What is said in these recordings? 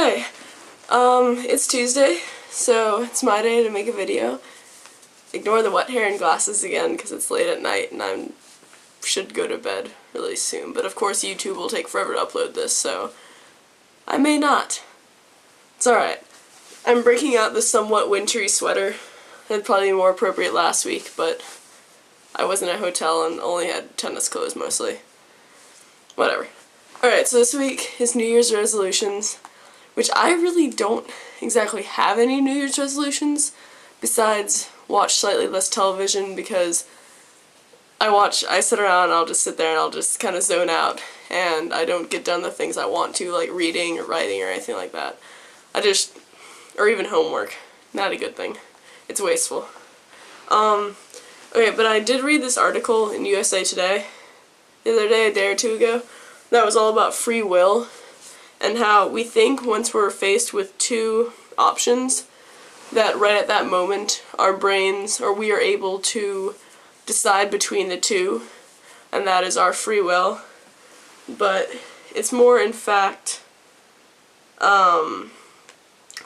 Okay, it's Tuesday, so it's my day to make a video. Ignore the wet hair and glasses again because it's late at night and I should go to bed really soon. But of course YouTube will take forever to upload this, so I may not. It's alright. I'm breaking out this somewhat wintry sweater. It'd probably be more appropriate last week, but I was in a hotel and only had tennis clothes mostly. Whatever. Alright, so this week is New Year's resolutions, which I really don't exactly have any New Year's resolutions besides watch slightly less television, because I sit around and I'll just sit there and I'll just kind of zone out and I don't get done the things I want to, like reading or writing or anything like that. Or even homework. Not a good thing. It's wasteful. Okay, but I did read this article in USA Today the other day, a day or two ago, that was all about free will and how we think once we're faced with two options that right at that moment our brains, or we are able to decide between the two, and that is our free will. But it's more, in fact,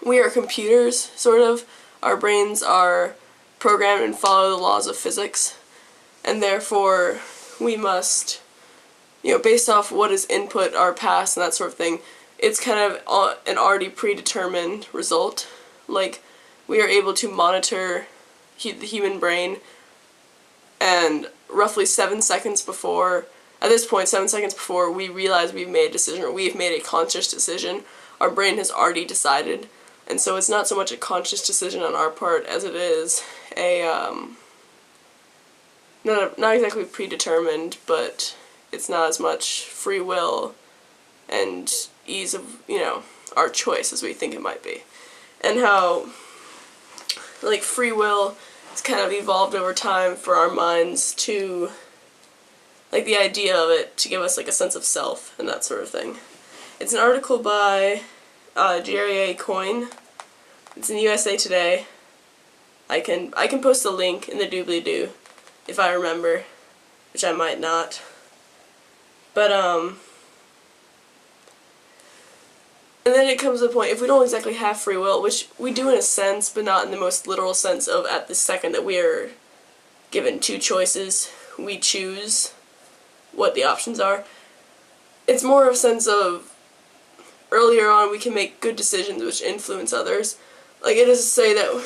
we are computers, sort of. Our brains are programmed and follow the laws of physics, and therefore we must, based off what is input, our past and that sort of thing, it's kind of an already predetermined result. Like, we are able to monitor the human brain, and roughly 7 seconds before, at this point, 7 seconds before we realize we've made a decision, or we've made a conscious decision, our brain has already decided. And so it's not so much a conscious decision on our part as it is not exactly predetermined, but it's not as much free will and ease of, our choice as we think it might be. And how, like, free will has kind of evolved over time for our minds to, like, the idea of it to give us, like, a sense of self and that sort of thing. It's an article by Jerry A. Coyne. It's in USA Today. I can post a link in the doobly-doo if I remember, which I might not. But and then it comes to the point, if we don't exactly have free will, which we do in a sense, but not in the most literal sense of at the second that we are given two choices, we choose what the options are. It's more of a sense of earlier on we can make good decisions which influence others. Like, it is to say that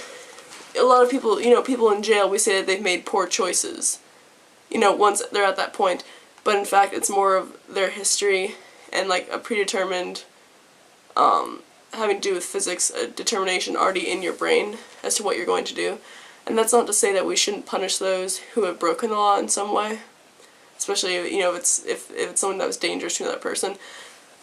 a lot of people, people in jail, we say that they've made poor choices, once they're at that point. But in fact, it's more of their history and, like, a predetermined, having to do with physics, a determination already in your brain as to what you're going to do. And that's not to say that we shouldn't punish those who have broken the law in some way, especially, if it's someone that was dangerous to that person.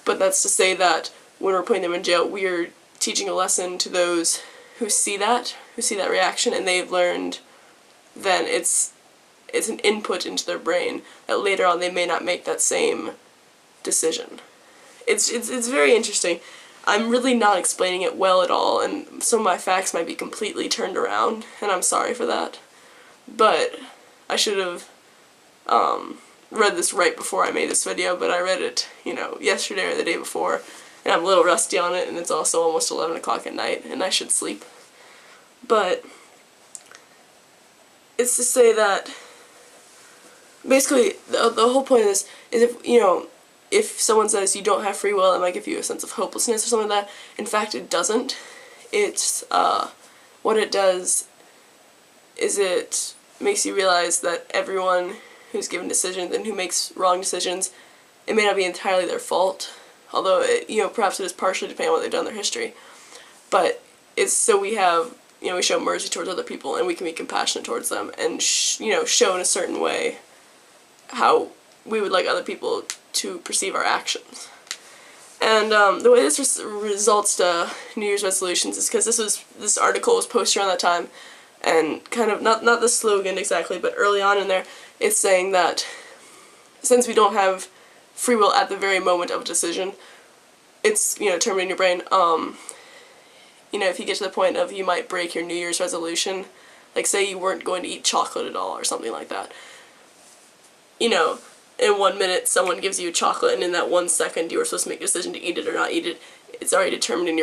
But that's to say that when we're putting them in jail, we are teaching a lesson to those who see that reaction, and they've learned then it's an input into their brain that later on they may not make that same decision. It's very interesting. I'm really not explaining it well at all, and some of my facts might be completely turned around, and I'm sorry for that. But I should have read this right before I made this video, but I read it, yesterday or the day before, and I'm a little rusty on it, and it's also almost 11 o'clock at night, and I should sleep. But it's to say that basically the whole point of this is if someone says you don't have free will, it might give you a sense of hopelessness or something like that. In fact, it doesn't. It's what it does is it makes you realize that everyone who's given decisions and who makes wrong decisions, it may not be entirely their fault, although perhaps it is partially depending on what they've done in their history. But it's so we have, we show mercy towards other people, and we can be compassionate towards them, and show in a certain way how we would like other people to perceive our actions. And the way this results to New Year's resolutions is because this article was posted around that time, and kind of not the slogan exactly, but early on in there, it's saying that since we don't have free will at the very moment of a decision, it's determined in your brain. If you get to the point of you might break your New Year's resolution, like say you weren't going to eat chocolate at all or something like that. In 1 minute someone gives you chocolate, and in that 1 second you were supposed to make a decision to eat it or not eat it. It's already determined in your